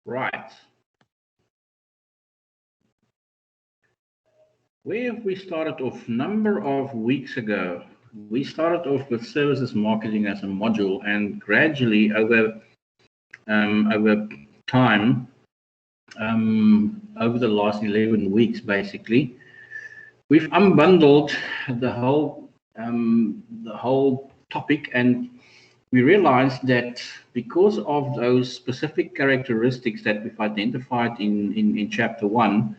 Right. Where have we started off? Number of weeks ago, we started off with services marketing as a module, and gradually over time, over the last 11 weeks, basically, we've unbundled the whole topic, and we realized that because of those specific characteristics that we've identified in chapter 1,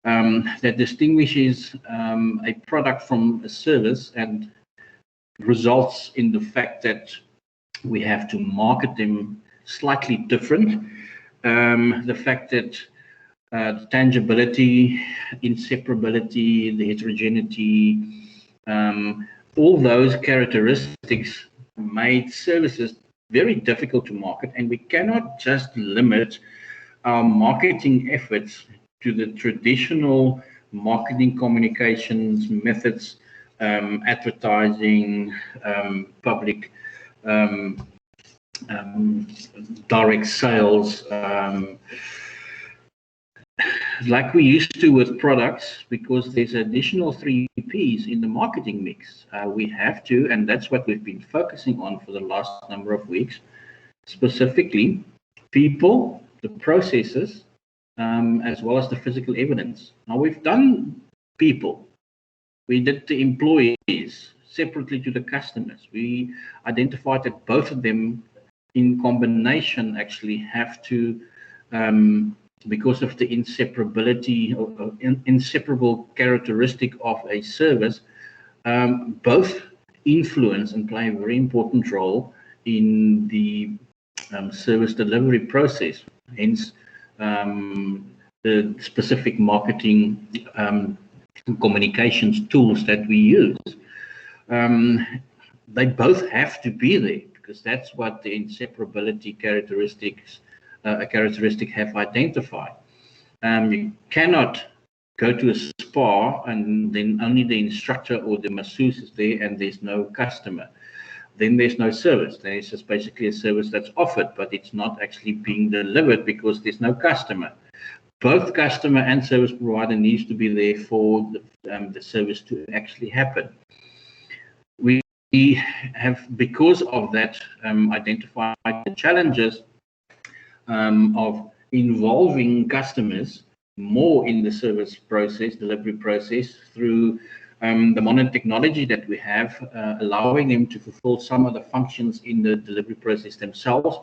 that distinguishes a product from a service and results in the fact that we have to market them slightly different. The fact that the tangibility, inseparability, the heterogeneity, all those characteristics made services very difficult to market, and we cannot just limit our marketing efforts to the traditional marketing communications methods, advertising, public direct sales, like we used to with products, because there's additional 3 Ps in the marketing mix. We have to, and that's what we've been focusing on for the last number of weeks, specifically people, the processes, as well as the physical evidence. Now, we've done people. We did the employees separately to the customers. We identified that both of them in combination actually have to, because of the inseparability or inseparable characteristic of a service, both influence and play a very important role in the service delivery process. Hence, the specific marketing communications tools that we use. They both have to be there, because that's what the inseparability characteristics have identified. You cannot go to a spa and then only the instructor or the masseuse is there and there's no customer. Then there's no service. There's just basically a service that's offered, but it's not actually being delivered because there's no customer. Both customer and service provider needs to be there for the service to actually happen. We have, because of that, identified the challenges of involving customers more in the service process, delivery process, through the modern technology that we have, allowing them to fulfill some of the functions in the delivery process themselves.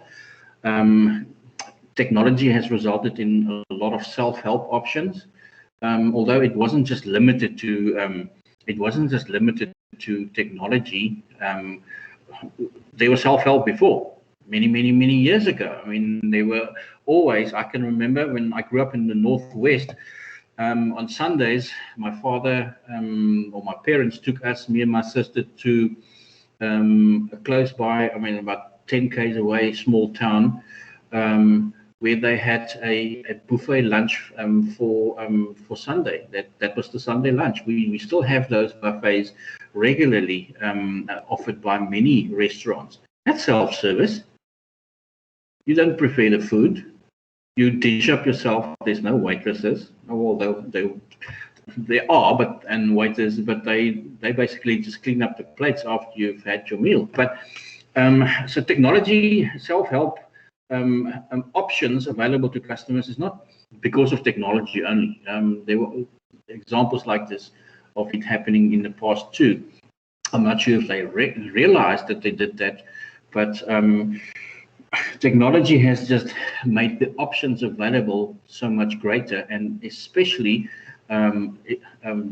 Technology has resulted in a lot of self-help options, although it wasn't just limited to technology. There was self-help before, many years ago. I mean, they were always, I can remember when I grew up in the Northwest, on Sundays, my father or my parents took us, me and my sister, to a close by, I mean, about 10 k's away, small town, where they had a buffet lunch for Sunday. That was the Sunday lunch. We still have those buffets regularly offered by many restaurants. That's self-service. You don't prepare the food. You dish up yourself. There's no waitresses, although there are, and waiters, but they basically just clean up the plates after you've had your meal. But so technology, self-help options available to customers is not because of technology only. There were examples like this of it happening in the past too. I'm not sure if they realized that they did that, but technology has just made the options available so much greater, and especially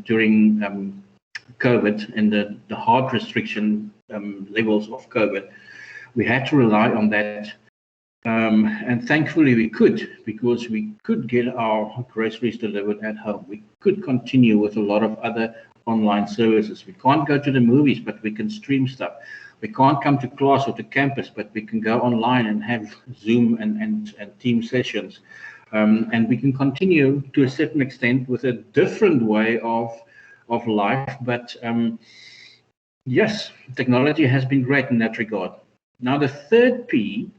during COVID and the hard restriction levels of COVID, we had to rely on that. And thankfully we could, because we could get our groceries delivered at home. We could continue with a lot of other online services. We can't go to the movies, but we can stream stuff. We can't come to class or to campus, but we can go online and have Zoom and team sessions. And we can continue to a certain extent with a different way of life. But yes, technology has been great in that regard. Now, the third P,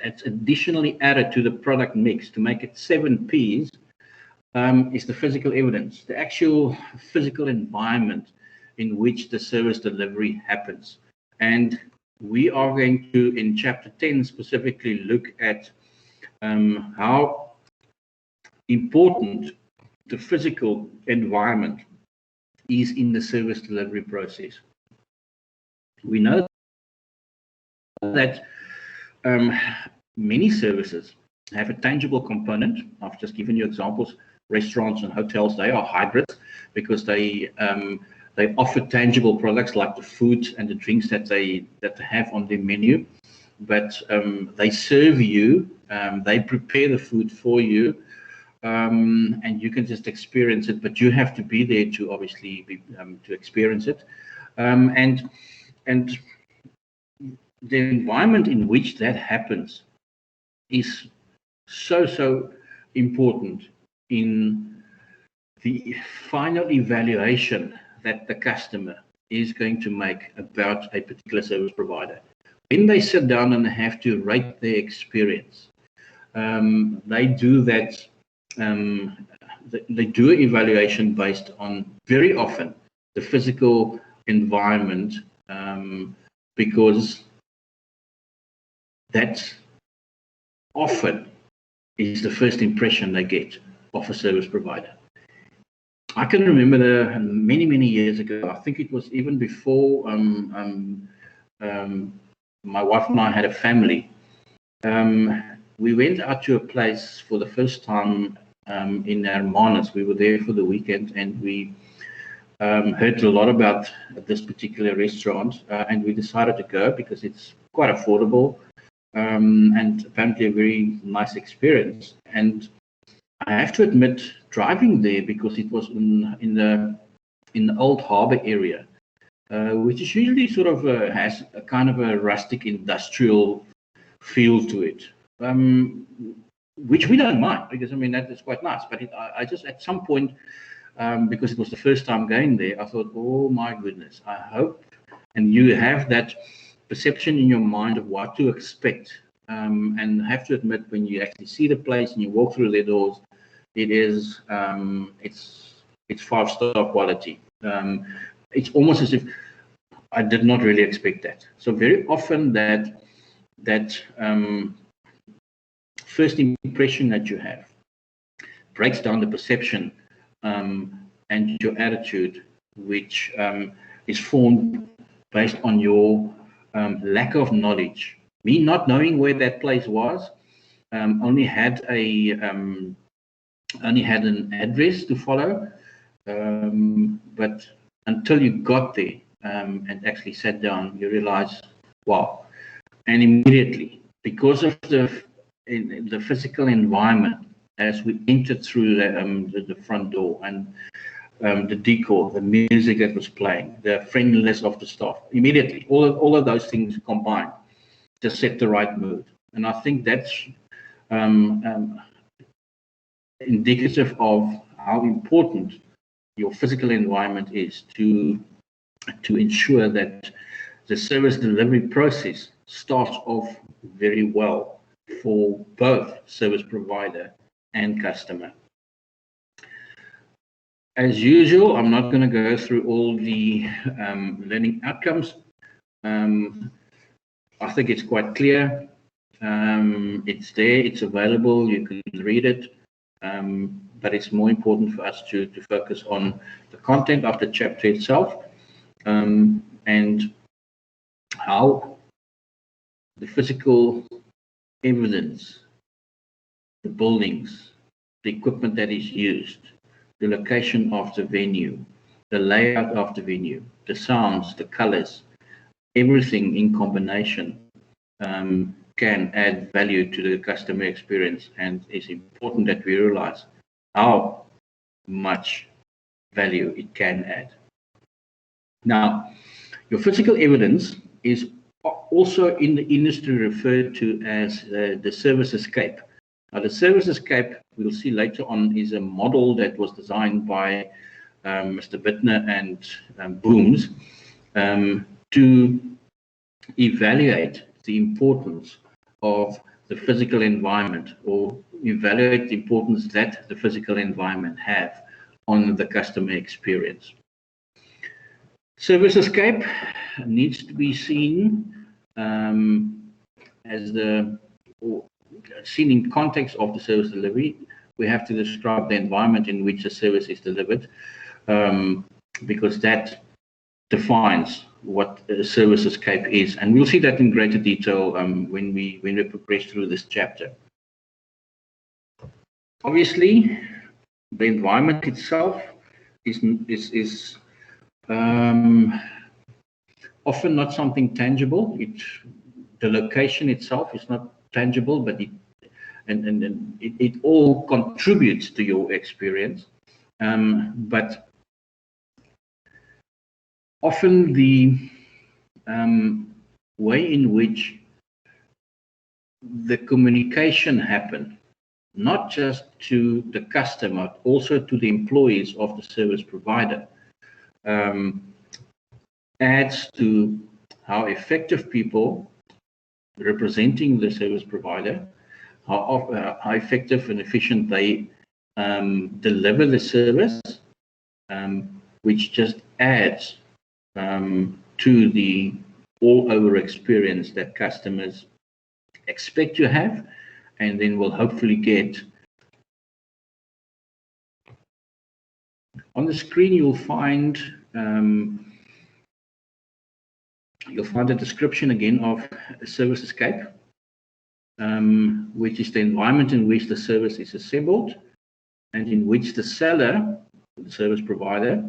that's additionally added to the product mix to make it 7 Ps is the physical evidence, the actual physical environment in which the service delivery happens. And we are going to, in chapter 10, specifically look at how important the physical environment is in the service delivery process. We know that many services have a tangible component. I've just given you examples. Restaurants and hotels, they are hybrids because they offer tangible products like the food and the drinks that they have on their menu, but they serve you, they prepare the food for you, and you can just experience it, but you have to be there to obviously to experience it. And the environment in which that happens is so important in the final evaluation that the customer is going to make about a particular service provider. When they sit down and they have to rate their experience, they do that. They do an evaluation based on, very often, the physical environment, because that often is the first impression they get of a service provider. I can remember many years ago, I think it was even before my wife and I had a family, we went out to a place for the first time in Hermanus. We were there for the weekend, and we heard a lot about this particular restaurant, and we decided to go because it's quite affordable and apparently a very nice experience. And I have to admit, driving there, because it was in the old harbour area, which is usually sort of has a kind of a rustic industrial feel to it, which we don't mind, because I mean that is quite nice. But I just at some point, because it was the first time going there, I thought, oh my goodness, I hope, and you have that perception in your mind of what to expect, and have to admit, when you actually see the place and you walk through their doors, it is it's 5-star quality. It's almost as if I did not really expect that. So very often that first impression that you have breaks down the perception and your attitude, which is formed based on your lack of knowledge. Me not knowing where that place was, only had an address to follow, but until you got there and actually sat down, you realize, wow. And immediately, because of the physical environment, as we entered through the front door, and the decor, the music that was playing, the friendliness of the staff, immediately, all of those things combined to set the right mood. And I think that's indicative of how important your physical environment is to ensure that the service delivery process starts off very well for both service provider and customer. As usual, I'm not going to go through all the learning outcomes. I think it's quite clear. It's there, it's available, you can read it. But it's more important for us to focus on the content of the chapter itself, and how the physical evidence, the buildings, the equipment that is used, the location of the venue, the layout of the venue, the sounds, the colors, everything in combination can add value to the customer experience, and it's important that we realize how much value it can add. Now, your physical evidence is also in the industry referred to as the SERVICESCAPE. Now, the SERVICESCAPE, we'll see later on, is a model that was designed by Mr. Bittner and Booms to evaluate the importance of the physical environment, or evaluate the importance that the physical environment have on the customer experience. SERVICESCAPE needs to be seen as seen in context of the service delivery. We have to describe the environment in which the service is delivered, because that defines what a SERVICESCAPE is, and we'll see that in greater detail when we progress through this chapter. Obviously, the environment itself is often not something tangible. The location itself is not tangible, but it all contributes to your experience. But often the way in which the communication happens, not just to the customer, also to the employees of the service provider, adds to how effective people representing the service provider, how effective and efficient they deliver the service, which just adds to the all-over experience that customers expect to have, and then will hopefully get. On the screen, you'll find a description again of SERVICESCAPE, which is the environment in which the service is assembled and in which the seller, the service provider,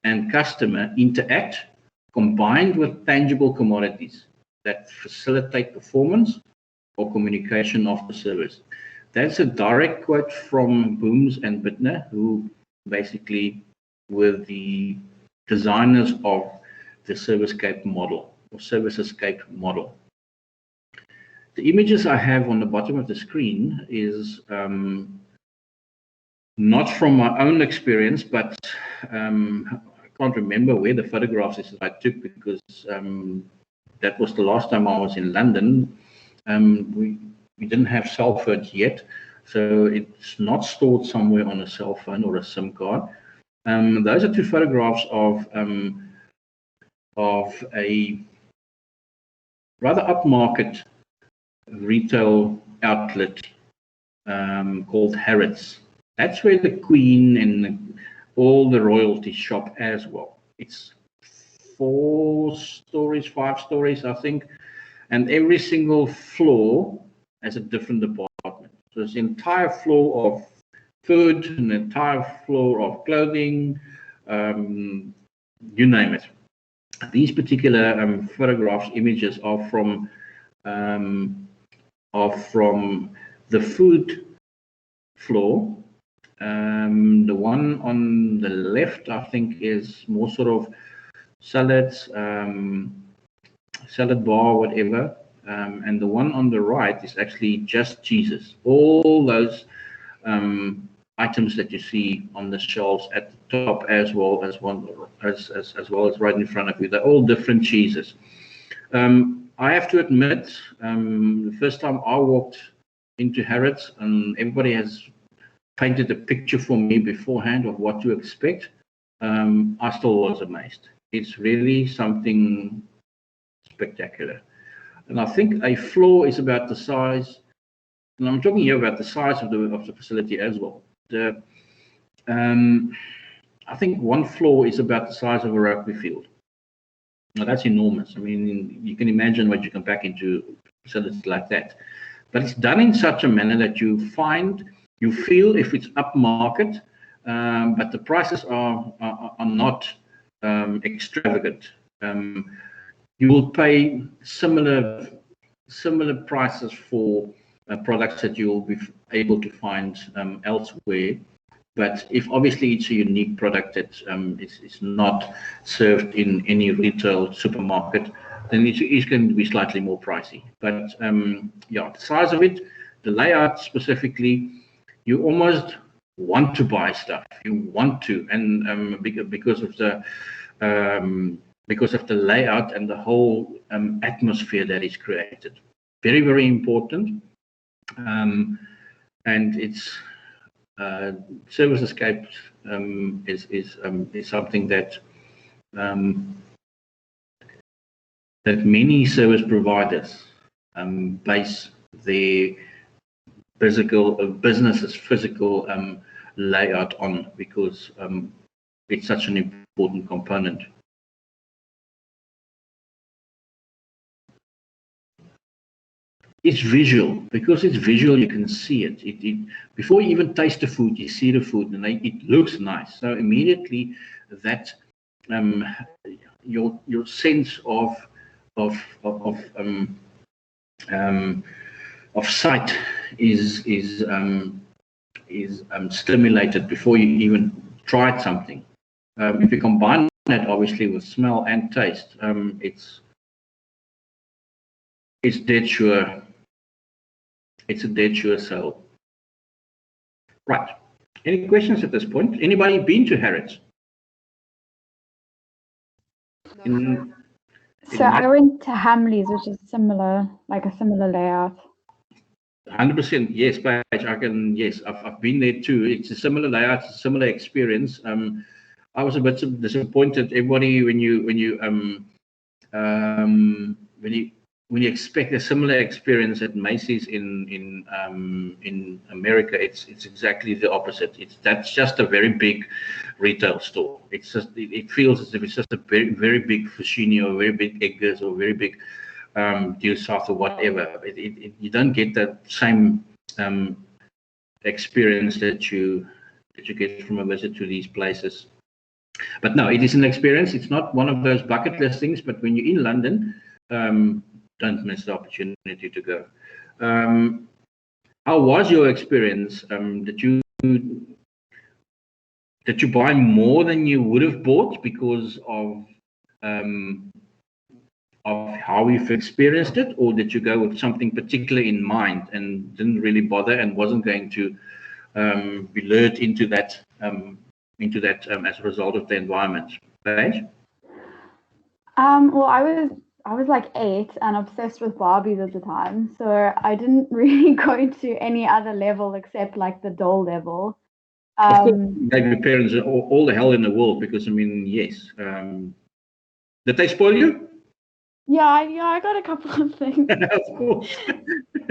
and customer interact, combined with tangible commodities that facilitate performance or communication of the service. That's a direct quote from Booms and Bittner, who basically were the designers of the SERVICESCAPE model, or SERVICESCAPE model. The images I have on the bottom of the screen is not from my own experience, but I can't remember where the photographs is that I took, because that was the last time I was in London. We didn't have cell phones yet, so it's not stored somewhere on a cell phone or a SIM card. Those are two photographs of a rather upmarket retail outlet called Harrods. That's where the Queen and all the royalty shop as well. It's 4 stories, 5 stories, I think, and every single floor has a different department. So it's an entire floor of food, an entire floor of clothing, you name it. These particular photographs, images are from the food floor. The one on the left, I think, is more sort of salads, salad bar, whatever. And the one on the right is actually just cheeses. All those items that you see on the shelves at the top, as well as right in front of you, they're all different cheeses. I have to admit, the first time I walked into Harrods, and everybody has painted a picture for me beforehand of what to expect, I still was amazed. It's really something spectacular. And I think a floor is about the size, and I'm talking here about the size of the facility as well. I think one floor is about the size of a rugby field. Now that's enormous. I mean, you can imagine what you can pack into facilities like that. But it's done in such a manner that you feel if it's upmarket, but the prices are not extravagant. You will pay similar prices for products that you will be able to find elsewhere. But if obviously it's a unique product that is not served in any retail supermarket, then it's going to be slightly more pricey. But yeah, the size of it, the layout specifically, you almost want to buy stuff. You want to, and because of the layout and the whole atmosphere that is created. Very, very important. And it's SERVICESCAPE is something that that many service providers base their business's physical layout on, because it's such an important component. It's visual. Because it's visual, you can see it. Before you even taste the food, you see the food, and it looks nice. So immediately, that your sense of sight is stimulated before you even tried something. If you combine that obviously with smell and taste, it's dead sure. It's a dead sure sale. Right. Any questions at this point? Anybody been to Harrods? So I went to Hamleys, which is similar, like a similar layout. 100%, yes, Paige. Yes, I've been there too. It's a similar layout, a similar experience. I was a bit disappointed. Everybody, when you expect a similar experience at Macy's in America, it's exactly the opposite. That's just a very big retail store. It's just it feels as if it's just a very, very big Foschini or very big Eggers or very big Due South or whatever. You don't get that same experience that you get from a visit to these places. But no, it is an experience. It's not one of those bucket list things. But when you're in London, don't miss the opportunity to go. How was your experience? Did you buy more than you would have bought because of how you've experienced it, or did you go with something particular in mind and didn't really bother and wasn't going to be lured into that as a result of the environment? Paige? Well, I was like 8 and obsessed with Barbies at the time, so I didn't really go to any other level except like the doll level. Of course, gave your parents all the hell in the world, because I mean, yes. Did they spoil you? Yeah, I got a couple of things. Of course.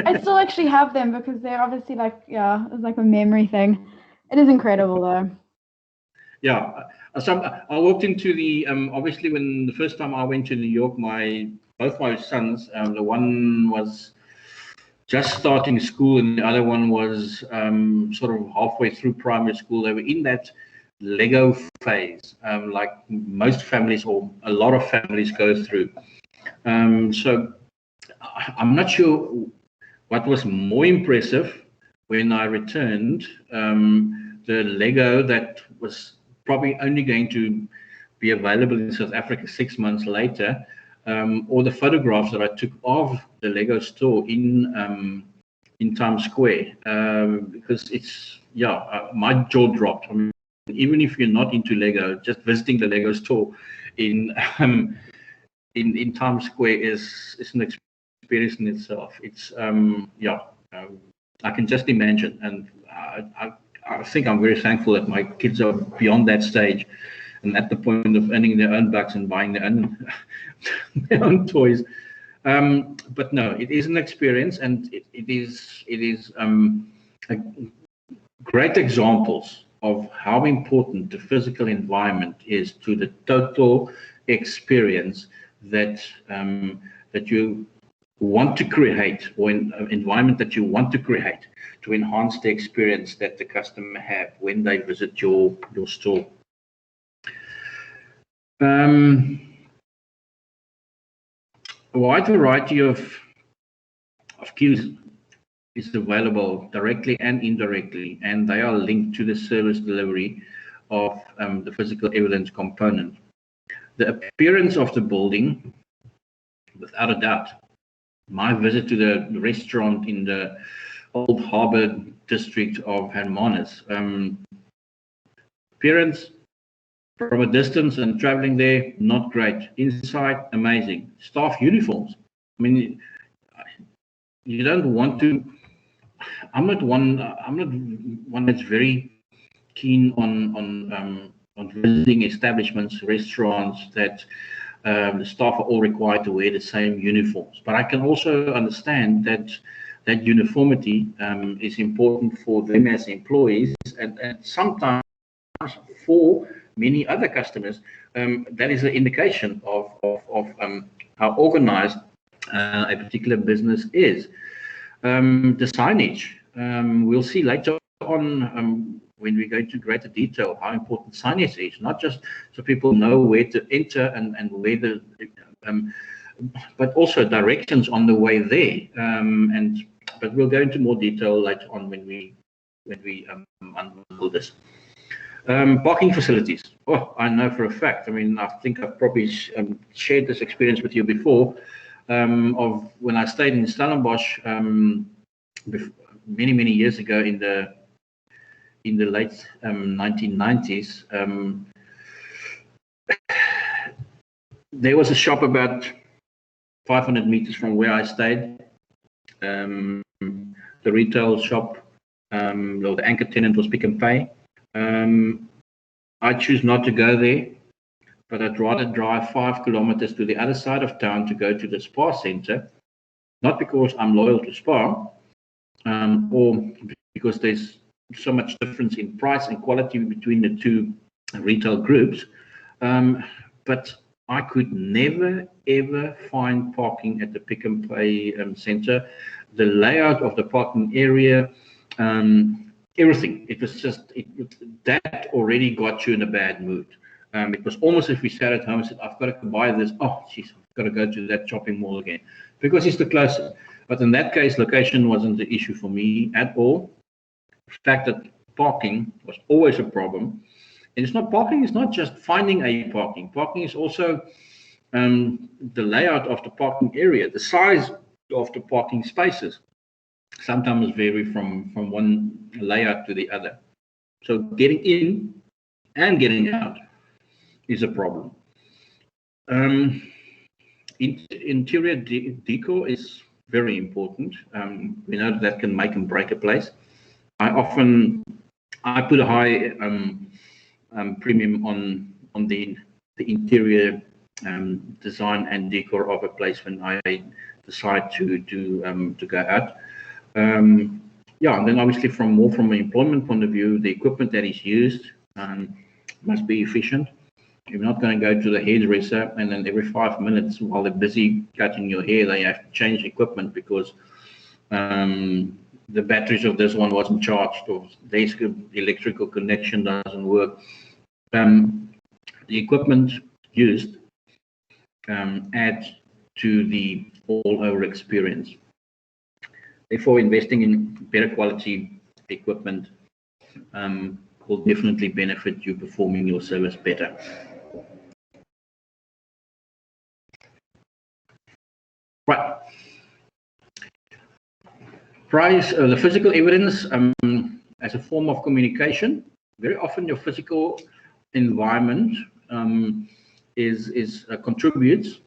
I still actually have them because they're obviously like, yeah, it's like a memory thing. It is incredible though. Yeah, so I walked into the obviously when the first time I went to New York, both my sons, the one was just starting school and the other one was sort of halfway through primary school. They were in that Lego phase, like most families or a lot of families go through. So I'm not sure what was more impressive when I returned, the Lego that was probably only going to be available in South Africa 6 months later, or the photographs that I took of the Lego store in Times Square, because it's, yeah, my jaw dropped. I mean, even if you're not into Lego, just visiting the Lego store in Times Square is an experience in itself. It's I can just imagine, and I think I'm very thankful that my kids are beyond that stage and at the point of earning their own bucks and buying their own toys. But no, it is an experience, and it is great examples of how important the physical environment is to the total experience that you want to create, or an environment that you want to create to enhance the experience that the customer have when they visit your store. A wide variety of cues is available directly and indirectly, and they are linked to the service delivery of the physical evidence component. The appearance of the building, without a doubt. My visit to the restaurant in the Old Harbour district of Hermanus, appearance from a distance and traveling there, not great. Inside, amazing. Staff uniforms. I mean, you don't want to I'm not one. I'm not one that's very keen on visiting establishments, restaurants that the staff are all required to wear the same uniforms. But I can also understand that uniformity is important for them as employees, and sometimes for many other customers, that is an indication of how organized a particular business is. The signage, we'll see later on when we go into greater detail how important signage is, not just so people know where to enter and where the, but also directions on the way there. But we'll go into more detail later on when we unveil this. Parking facilities. Oh, I know for a fact. I mean, I think I've probably shared this experience with you before. Of when I stayed in Stellenbosch many years ago in the late 1990s. There was a shop about 500 meters from where I stayed. The retail shop, the anchor tenant was Pick n Pay. I choose not to go there, but I'd rather drive 5 kilometers to the other side of town to go to the spa center, not because I'm loyal to spa, or because there's so much difference in price and quality between the two retail groups, but I could never ever find parking at the Pick n Pay center. The layout of the parking area, everything, it was just that already got you in a bad mood. It was almost if we sat at home and said, I've got to buy this. Oh, jeez, I've got to go to that shopping mall again because it's the closest. But in that case, location wasn't the issue for me at all. The fact that parking was always a problem. And it's not parking, it's not just finding a parking. Parking is also the layout of the parking area, the size of the parking spaces. Sometimes vary from one layout to the other. So getting in and getting out is a problem. Interior decor is very important. We know that can make and break a place. I put a high premium on the interior design and decor of a place when I decide to go out. Yeah, and then obviously from an employment point of view, the equipment that is used must be efficient. You're not going to go to the hairdresser and then every 5 minutes while they're busy cutting your hair, they have to change equipment because the batteries of this one wasn't charged or the electrical connection doesn't work. The equipment used adds to the all-over experience. Therefore, investing in better quality equipment will definitely benefit you performing your service better. Right. Price, the physical evidence as a form of communication. Very often your physical environment contributes,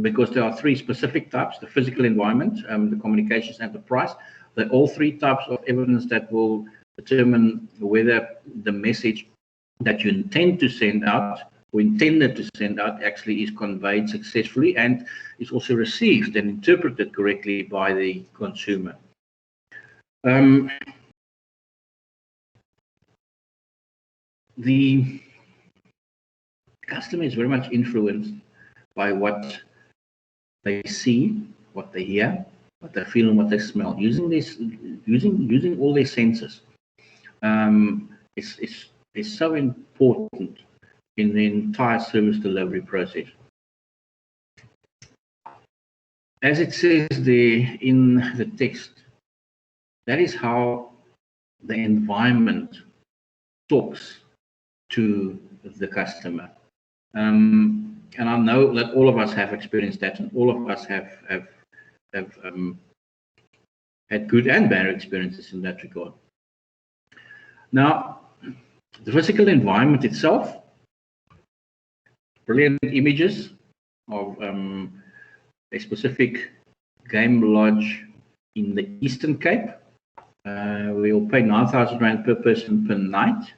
because there are three specific types: the physical environment, the communications, and the price. They're all three types of evidence that will determine whether the message that you intend to send out or intended to send out actually is conveyed successfully and is also received and interpreted correctly by the consumer. The customer is very much influenced by what they see, what they hear, what they feel, and what they smell. Using all their senses is so important in the entire service delivery process. As it says there in the text, that is how the environment talks to the customer. And I know that all of us have experienced that, and all of us have had good and bad experiences in that regard. Now, the physical environment itself, brilliant images of a specific game lodge in the Eastern Cape. We will pay 9,000 Rand per person per night.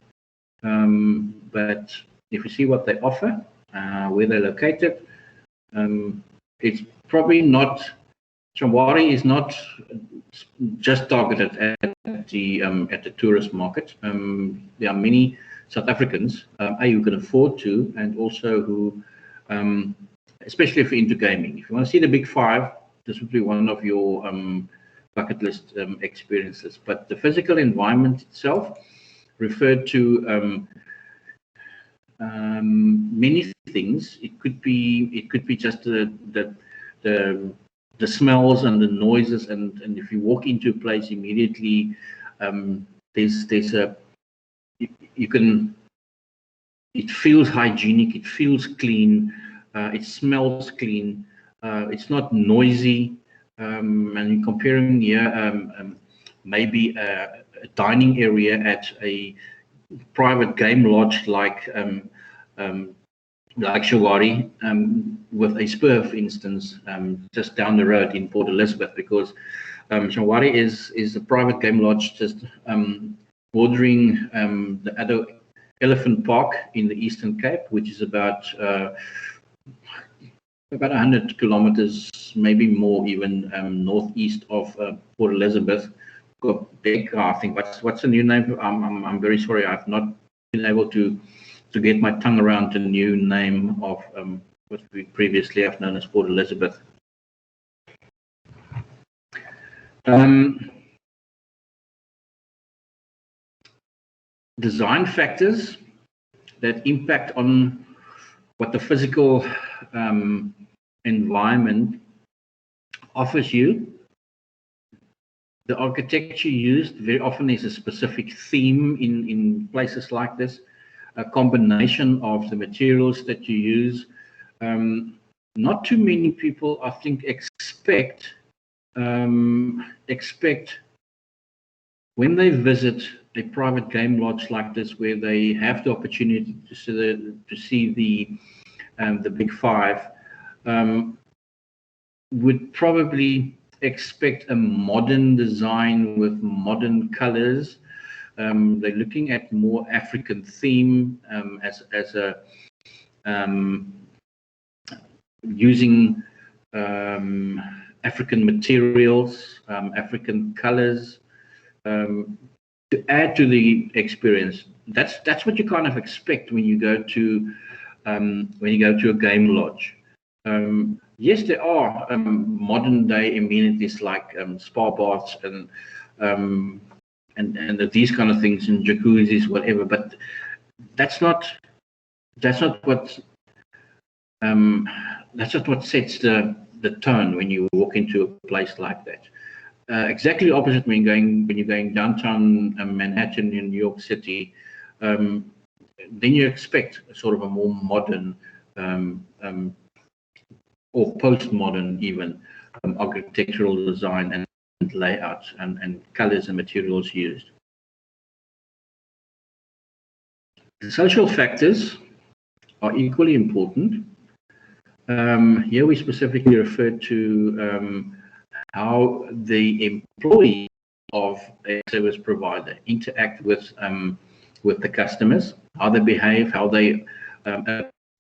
But if you see what they offer, where they're located, it's probably not, Shamwari is not just targeted at the tourist market. There are many South Africans who can afford to, and also who, especially if you're into gaming. If you want to see the big five, this would be one of your bucket list experiences. But the physical environment itself referred to many things. It could be just the smells and the noises, and if you walk into a place immediately, there's a it feels hygienic, it feels clean, it smells clean, it's not noisy, and you're comparing here maybe a dining area at a private game lodge like Shawari, with a spur, for instance, just down the road in Port Elizabeth, because Shawari is a private game lodge just bordering the other Elephant Park in the Eastern Cape, which is about 100 kilometers, maybe more, even northeast of Port Elizabeth. I think what's the new name? I'm very sorry, I've not been able to get my tongue around the new name of what we previously have known as Port Elizabeth. Design factors that impact on what the physical environment offers you. The architecture used very often is a specific theme in places like this. A combination of the materials that you use. Not too many people, I think, expect when they visit a private game lodge like this, where they have the opportunity to see the big five, would probably expect a modern design with modern colors. They're looking at more African theme as a using African materials, African colors to add to the experience. That's what you kind of expect when you go to a game lodge. Yes, there are modern day amenities like spa baths and these kind of things, and jacuzzis, whatever. But that's not what sets the tone when you walk into a place like that. Exactly opposite when you're going downtown Manhattan in New York City, then you expect sort of a more modern or postmodern even architectural design and layout and colors and materials used. The social factors are equally important. Here we specifically refer to how the employee of a service provider interact with the customers, how they behave, how they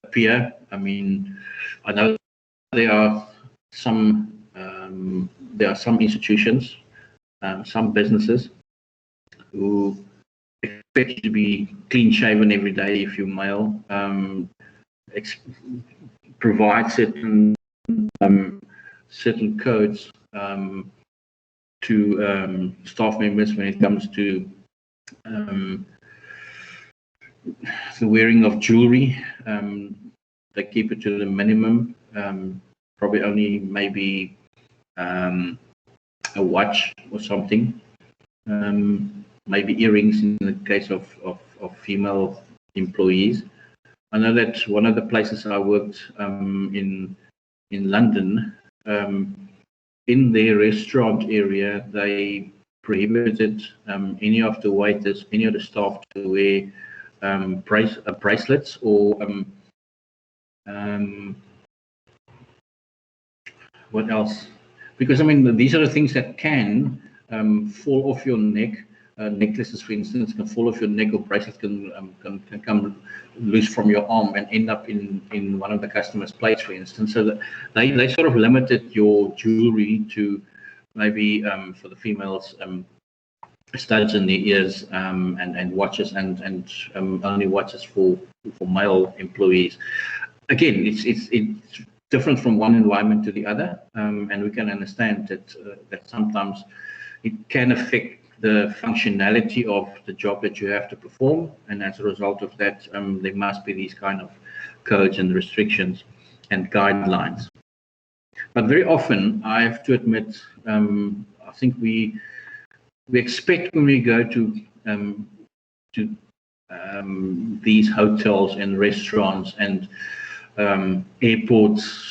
appear. I mean, I know there are some institutions, some businesses who expect you to be clean shaven every day if you're male, provide certain codes to staff members when it comes to the wearing of jewelry. They keep it to the minimum, probably only maybe a watch or something, maybe earrings in the case of female employees. I know that one of the places I worked in London, in their restaurant area, they prohibited any of the waiters, any of the staff to wear bracelets or what else? Because I mean, these are the things that can fall off your neck. Necklaces, for instance, can fall off your neck, or bracelets can come loose from your arm and end up in one of the customer's plates, for instance. So that they sort of limited your jewelry to maybe for the females, studs in the ears, and watches, and only watches for male employees. Again, it's different from one environment to the other, and we can understand that sometimes it can affect the functionality of the job that you have to perform, and as a result of that, there must be these kind of codes and restrictions and guidelines. But very often, I have to admit, I think we expect when we go to these hotels and restaurants and airports,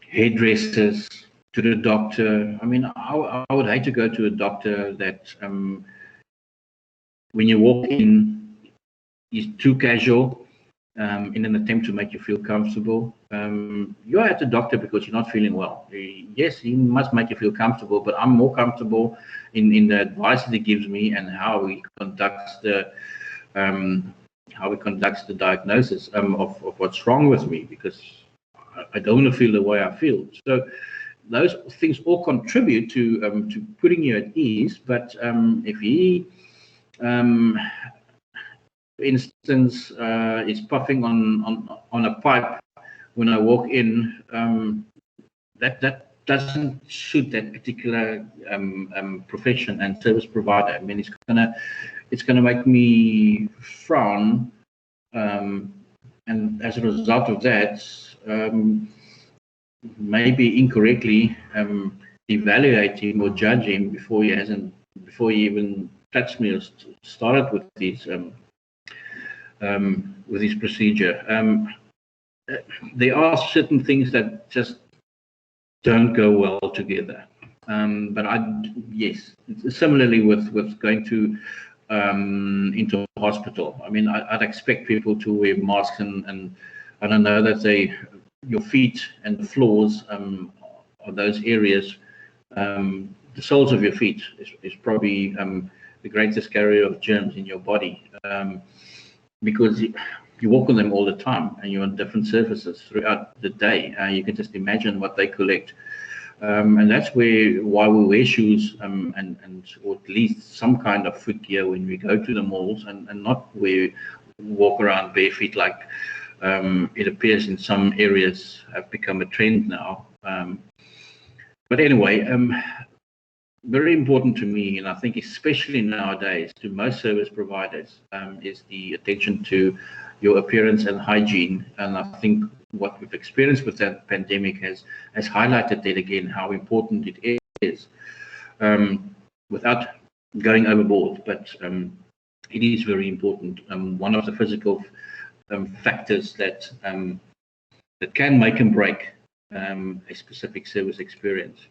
hairdressers, to the doctor. I mean, I would hate to go to a doctor that when you walk in, he's too casual in an attempt to make you feel comfortable. You're at the doctor because you're not feeling well. Yes, he must make you feel comfortable, but I'm more comfortable in the advice that he gives me and how he conducts the diagnosis of what's wrong with me, because I don't want to feel the way I feel. So those things all contribute to putting you at ease. But if he, for instance, is puffing on a pipe when I walk in, that doesn't suit that particular profession and service provider. I mean, it's gonna make me frown, and as a result of that, maybe incorrectly evaluate him or judge him before he even touched me or started with this procedure. There are certain things that just don't go well together. But yes, similarly with going to into a hospital. I mean, I'd expect people to wear masks, and I don't know that your feet and the floors of those areas, the soles of your feet is probably the greatest carrier of germs in your body, because you walk on them all the time and you're on different surfaces throughout the day. You can just imagine what they collect. And that's why we wear shoes, or at least some kind of foot gear when we go to the malls, and not walk around bare feet like it appears in some areas have become a trend now. But anyway, very important to me, and I think especially nowadays to most service providers, is the attention to your appearance and hygiene. And I think what we've experienced with that pandemic has highlighted that again, how important it is, without going overboard. But it is very important. One of the physical factors that can make and break a specific service experience.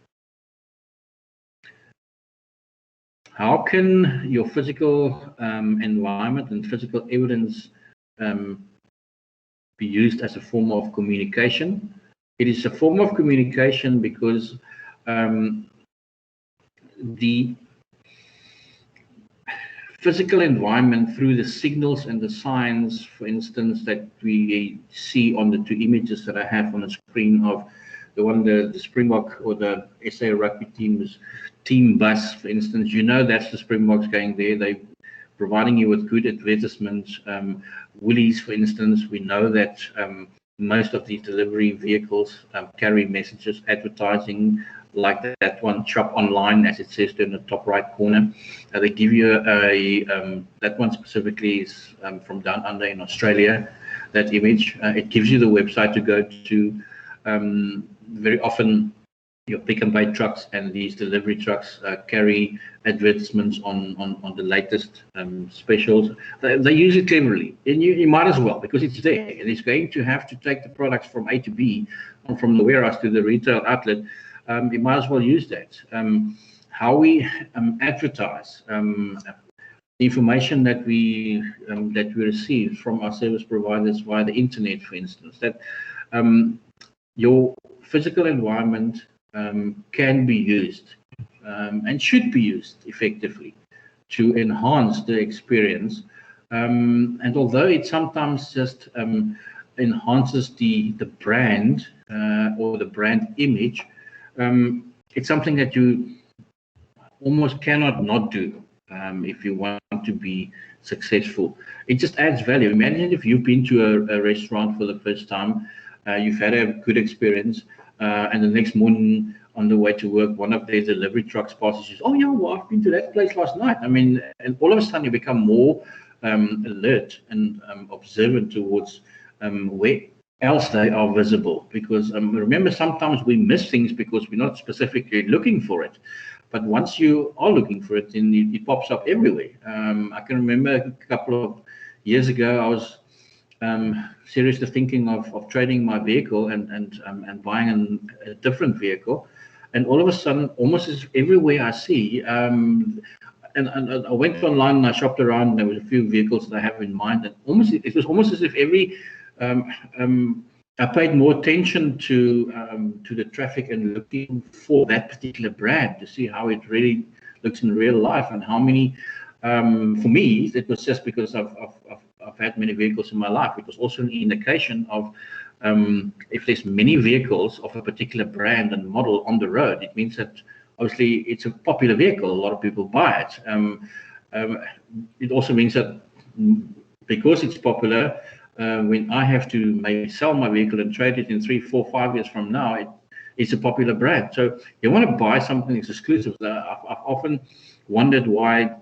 How can your physical environment and physical evidence be used as a form of communication? It is a form of communication because the physical environment, through the signals and the signs, for instance, that we see on the two images that I have on the screen of the Springbok or the SA rugby team's team bus, for instance, that's the Springboks going there. They're providing you with good advertisements. Woolies, for instance, we know that most of these delivery vehicles carry messages advertising like that one, shop online, as it says in the top right corner. They give you that one specifically is from down under in Australia, that image. It gives you the website to go to. Very often your pick and pay trucks and these delivery trucks carry advertisements on the latest specials. They use it cleverly, and you might as well, because it's there and it's going to have to take the products from A to B, or from the warehouse to the retail outlet. You might as well use that. How we advertise, the information that we receive from our service providers via the internet, for instance, that your physical environment can be used and should be used effectively to enhance the experience. And although it sometimes just enhances the brand or the brand image, it's something that you almost cannot not do if you want to be successful. It just adds value. Imagine if you've been to a restaurant for the first time, you've had a good experience, and the next morning on the way to work, one of their delivery trucks passes. Says, "Oh yeah, well, I've been to that place last night." I mean, and all of a sudden you become more alert and observant towards where else they are visible. Because remember, sometimes we miss things because we're not specifically looking for it. But once you are looking for it, then it pops up everywhere. I can remember a couple of years ago, I was seriously thinking of trading my vehicle and buying a different vehicle. And all of a sudden, almost as everywhere I see, and I went online and I shopped around. There was a few vehicles that I have in mind, and it was almost as if I paid more attention to the traffic and looking for that particular brand to see how it really looks in real life, and how many. For me, it was just because I've had many vehicles in my life. It was also an indication of if there's many vehicles of a particular brand and model on the road, it means that obviously it's a popular vehicle. A lot of people buy it. It also means that because it's popular, when I have to maybe sell my vehicle and trade it in 3, 4, 5 years from now, it's a popular brand. So you want to buy something that's exclusive. I've often wondered why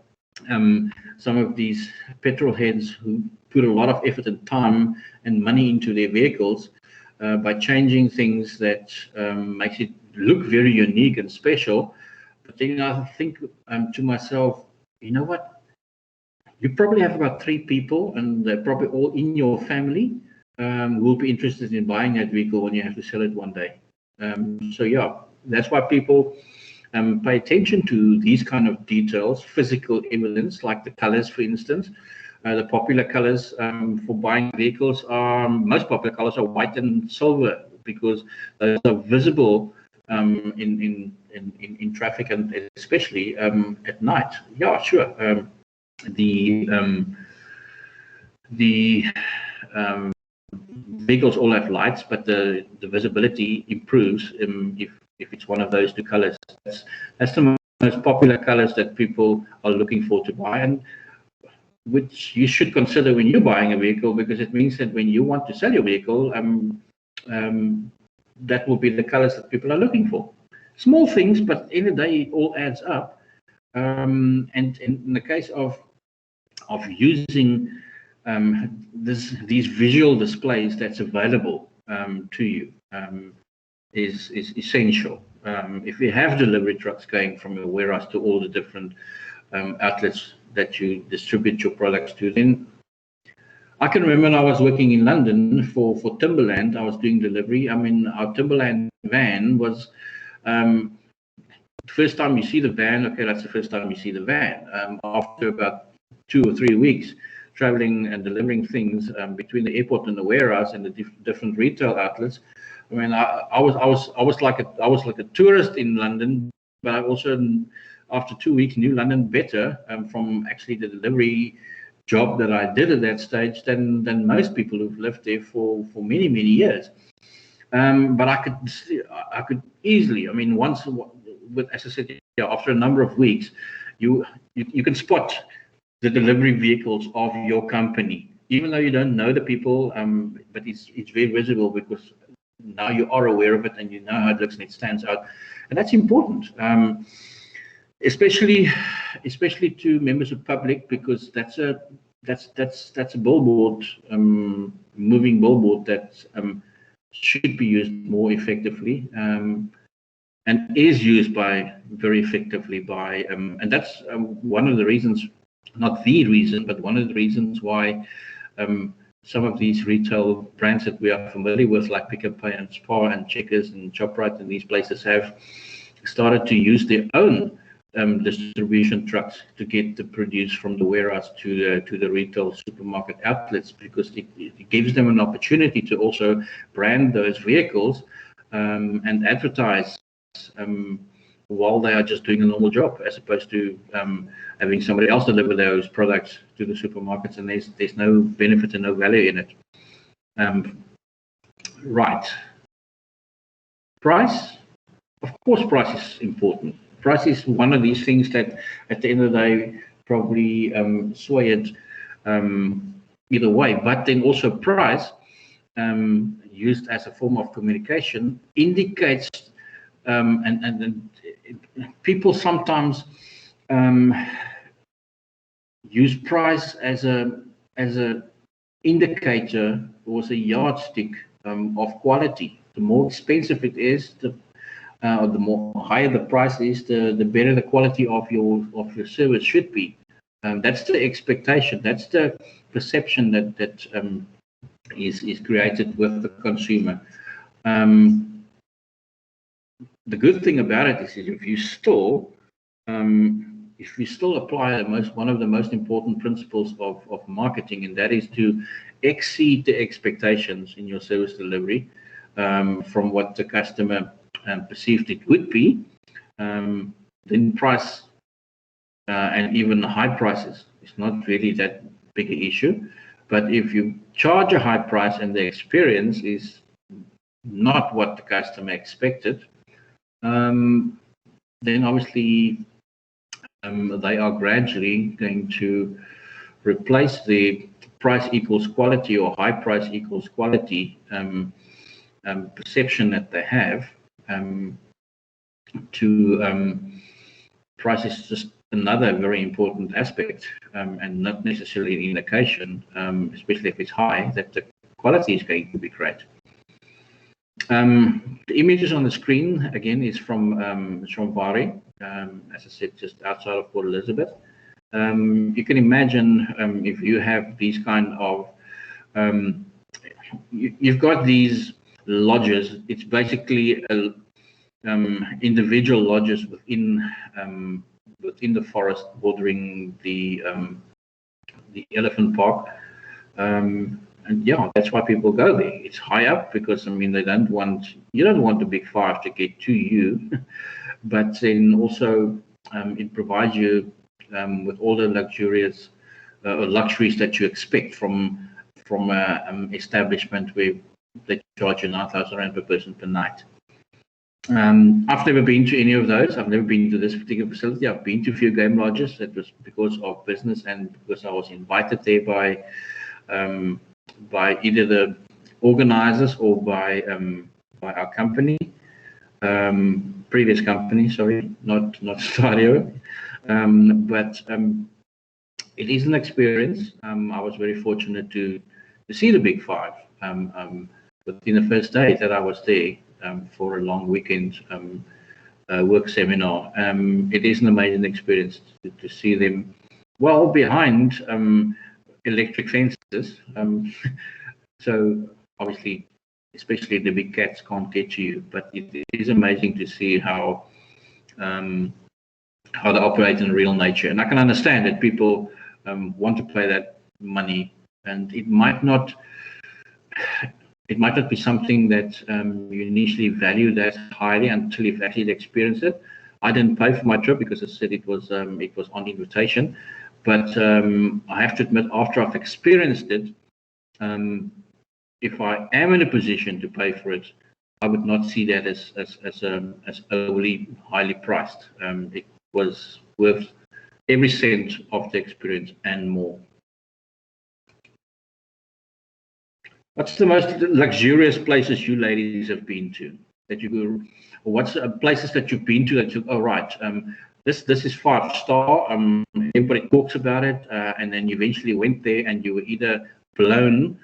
some of these petrol heads who put a lot of effort and time and money into their vehicles by changing things that makes it look very unique and special. But then I think to myself, you know what? You probably have about 3 people, and they're probably all in your family, who will be interested in buying that vehicle when you have to sell it one day. So yeah, that's why people pay attention to these kind of details, physical evidence, like the colors, for instance. The popular colors for buying vehicles most popular colors are white and silver, because those are visible in traffic, and especially at night. Yeah, sure. The vehicles all have lights, but the visibility improves if it's one of those 2 colors. That's the most popular colors that people are looking for to buy, and which you should consider when you're buying a vehicle, because it means that when you want to sell your vehicle, that will be the colors that people are looking for. Small things, but in the day it all adds up. And in the case of using these visual displays that's available to you is essential. If you have delivery trucks going from your warehouse to all the different outlets that you distribute your products to, then I can remember when I was working in London for Timberland, I was doing delivery. I mean, our Timberland van was first time you see the van, okay, that's the first time you see the van. After about 2 or 3 weeks traveling and delivering things between the airport and the warehouse and the different retail outlets, I mean, I was like a tourist in London, but I also, after 2 weeks, knew London better from actually the delivery job that I did at that stage than most people who've lived there for many years. But I could easily, I mean, once, as I said, yeah, after a number of weeks, you can spot the delivery vehicles of your company, even though you don't know the people, but it's very visible, because now you are aware of it and you know how it looks and it stands out, and that's important, especially to members of public, because that's a billboard, moving billboard that should be used more effectively, and is used very effectively by, and that's one of the reasons, not the reason, but one of the reasons why some of these retail brands that we are familiar with, like Pick n Pay and Spar and Checkers and ShopRite, and these places have started to use their own distribution trucks to get the produce from the warehouse to the retail supermarket outlets, because it gives them an opportunity to also brand those vehicles and advertise while they are just doing a normal job, as opposed to having somebody else deliver those products to the supermarkets, and there's no benefit and no value in it. Right. Price. Of course, price is important. Price is one of these things that, at the end of the day, probably sway it either way. But then also price, used as a form of communication, indicates, and people sometimes use price as a indicator or as a yardstick of quality. The more expensive it is, the more higher the price is, the better the quality of your service should be. That's the expectation. That's the perception that is created with the consumer. The good thing about it is if you still apply one of the most important principles of marketing, and that is to exceed the expectations in your service delivery from what the customer perceived it would be, then price and even high prices is not really that big an issue. But if you charge a high price and the experience is not what the customer expected, then obviously they are gradually going to replace the price equals quality or high price equals quality perception that they have to price is just another very important aspect, and not necessarily an indication, especially if it's high, that the quality is going to be great. The images on the screen again is from Bari, as I said, just outside of Port Elizabeth. You can imagine if you have these kind of you've got these lodges. It's basically individual lodges within the forest bordering the elephant park, and yeah, that's why people go there. It's high up because you don't want the big five to get to you, but then also it provides you with all the luxuries luxuries that you expect from an establishment where they charge you 9,000 rand per person per night. I've never been to any of those. I've never been to this particular facility. I've been to a few game lodges. That was because of business and because I was invited there by either the organizers or by our company, previous company, sorry, not Stadio. But it is an experience. I was very fortunate to see the Big Five within the first day that I was there for a long weekend work seminar. It is an amazing experience to see them well behind electric fences. So obviously, especially the big cats can't get to you, but it is amazing to see how they operate in real nature. And I can understand that people want to pay that money, and it might not be something that you initially value that highly until you've actually experienced it. I didn't pay for my trip because I said it was on invitation, but I have to admit, after I've experienced it, if I am in a position to pay for it, I would not see that as overly highly priced. It was worth every cent of the experience and more. What's the most luxurious places you ladies have been to? That you go, or what's places that you've been to that you, oh right, this is 5-star. Everybody talks about it, and then you eventually went there and you were either blown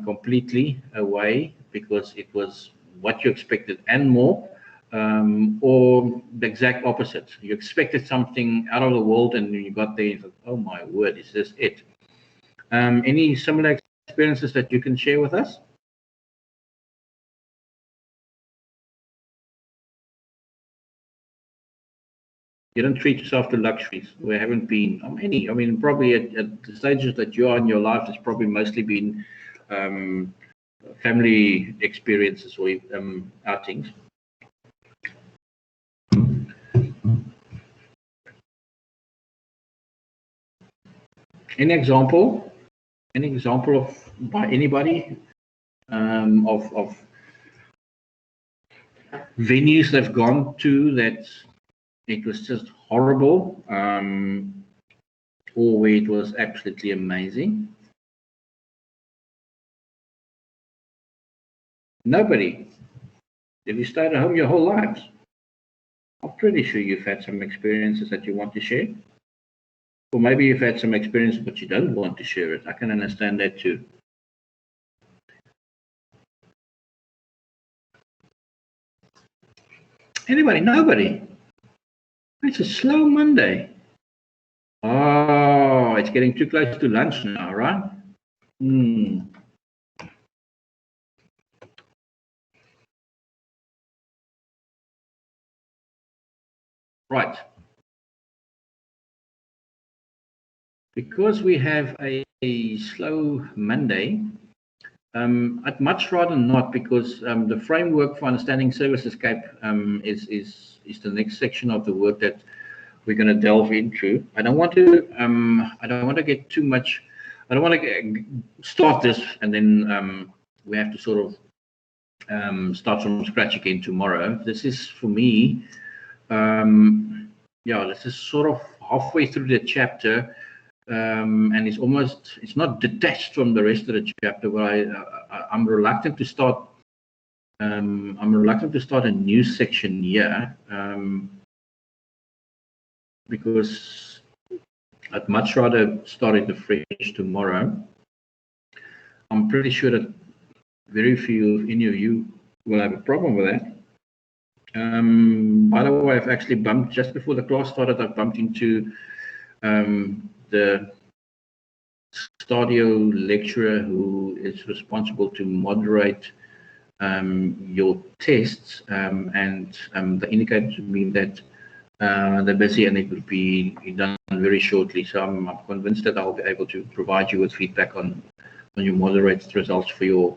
completely away because it was what you expected and more, or the exact opposite. You expected something out of the world, and when you got there, you thought, oh my word, is this it? Any similar experiences that you can share with us? You don't treat yourself to luxuries. We haven't been on any. I mean, probably at the stages that you are in your life, it's probably mostly been family experiences or outings. Any example? Any example of by anybody of venues they've gone to that it was just horrible, or where it was absolutely amazing? Nobody. Have you stayed at home your whole lives? I'm pretty sure you've had some experiences that you want to share. Or maybe you've had some experiences but you don't want to share it. I can understand that too. Anybody? Nobody. It's a slow Monday. Oh, it's getting too close to lunch now, right? Right. Because we have a slow Monday, I'd much rather not, because the framework for understanding SERVICESCAPE is the next section of the work that we're going to delve into. I don't want to get too much. I don't want to start this and then we have to sort of start from scratch again tomorrow. This is for me. Yeah, this is sort of halfway through the chapter. And it's not detached from the rest of the chapter, but I'm reluctant to start. I'm reluctant to start a new section here because I'd much rather start it afresh tomorrow. I'm pretty sure that very few of any of you will have a problem with that. By the way, I've actually bumped just before the class started. I've bumped into the Stadio lecturer who is responsible to moderate your tests, and they indicated to me that they're busy and it will be done very shortly. So I'm convinced that I'll be able to provide you with feedback on your moderated results for your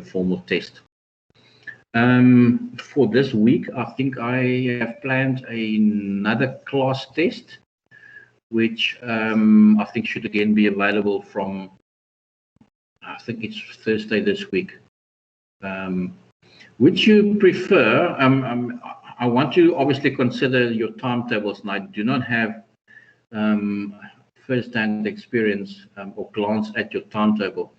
formal test. For this week, I think I have planned another class test, which I think should again be available from, I think it's Thursday this week. Which you prefer? I want to obviously consider your timetables, and I do not have first-hand experience or glance at your timetable.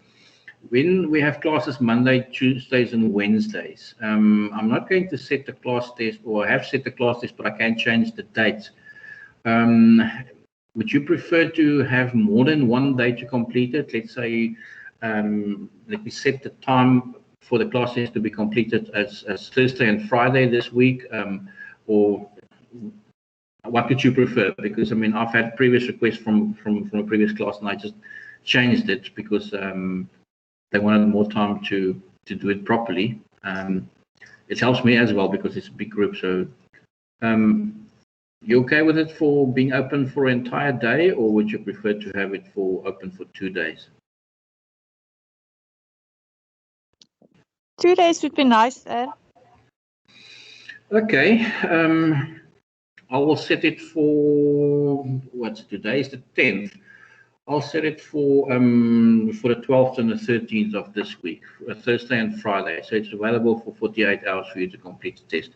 When we have classes Monday, Tuesdays, and Wednesdays, I'm not going to set the class test, or I have set the class test, but I can change the dates. Would you prefer to have more than one day to complete it? Let's say, let me set the time for the class test to be completed as Thursday and Friday this week, or what would you prefer? Because I mean, I've had previous requests from a previous class, and I just changed it because they wanted more time to do it properly. It helps me as well because it's a big group. So, you okay with it for being open for an entire day, or would you prefer to have it open for 2 days? 2 days would be nice, sir. Okay. I will set it for, what's today is the 10th. I'll set it for the 12th and the 13th of this week, Thursday and Friday. So it's available for 48 hours for you to complete the test.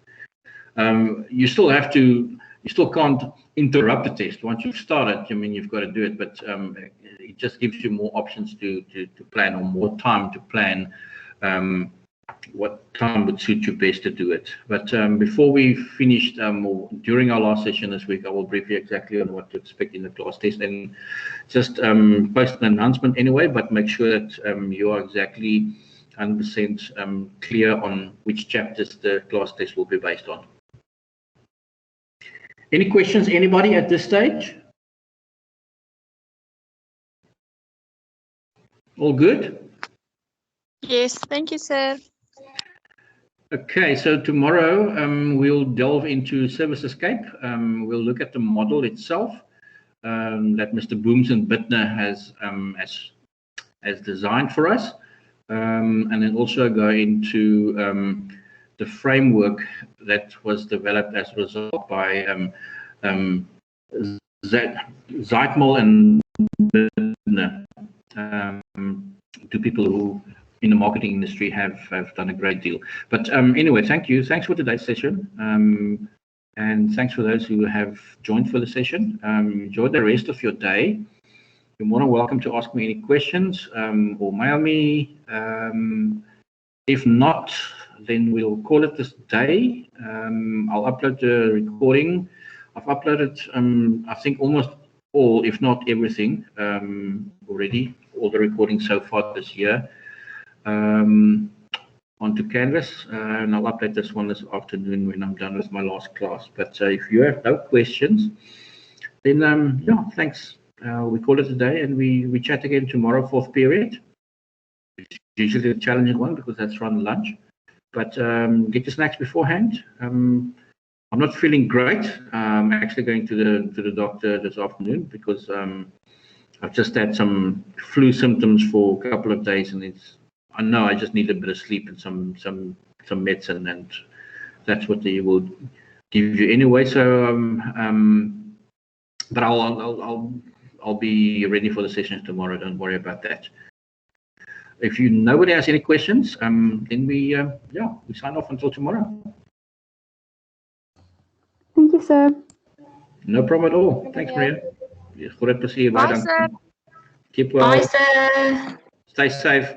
You still can't interrupt the test once you've started. I mean, you've got to do it, but it just gives you more options to plan, or more time to plan what time would suit you best to do it. But before we finished, or during our last session this week, I will brief you exactly on what to expect in the class test, and just post an announcement anyway, but make sure that you are exactly 100% clear on which chapters the class test will be based on. Any questions, anybody at this stage? All good? Yes, thank you, sir. Okay, so tomorrow we'll delve into SERVICESCAPE. We'll look at the model itself that Mr. Booms and Bittner has designed for us, and then also go into the framework that was developed as a result by Zeitmol and to people who in the marketing industry have done a great deal. But anyway, thank you. Thanks for today's session. And thanks for those who have joined for the session. Enjoy the rest of your day. You're more than welcome to ask me any questions or mail me. If not, then we'll call it this day. I'll upload the recording. I've uploaded, I think, almost all, if not everything, already, all the recordings so far this year, onto Canvas, and I'll update this one this afternoon when I'm done with my last class. But if you have no questions, then yeah, thanks. We call it a day, and we chat again tomorrow, fourth period. It's usually a challenging one because that's around lunch. But get your snacks beforehand. I'm not feeling great. I'm actually going to the doctor this afternoon because I've just had some flu symptoms for a couple of days, and I know I just need a bit of sleep and some medicine, and that's what they will give you anyway. So but I'll be ready for the sessions tomorrow. Don't worry about that. If nobody has any questions, then we sign off until tomorrow. Thank you, sir. No problem at all. Thanks, Maria. Groot plezier. Bye, sir. Keep well. Bye, sir. Stay safe.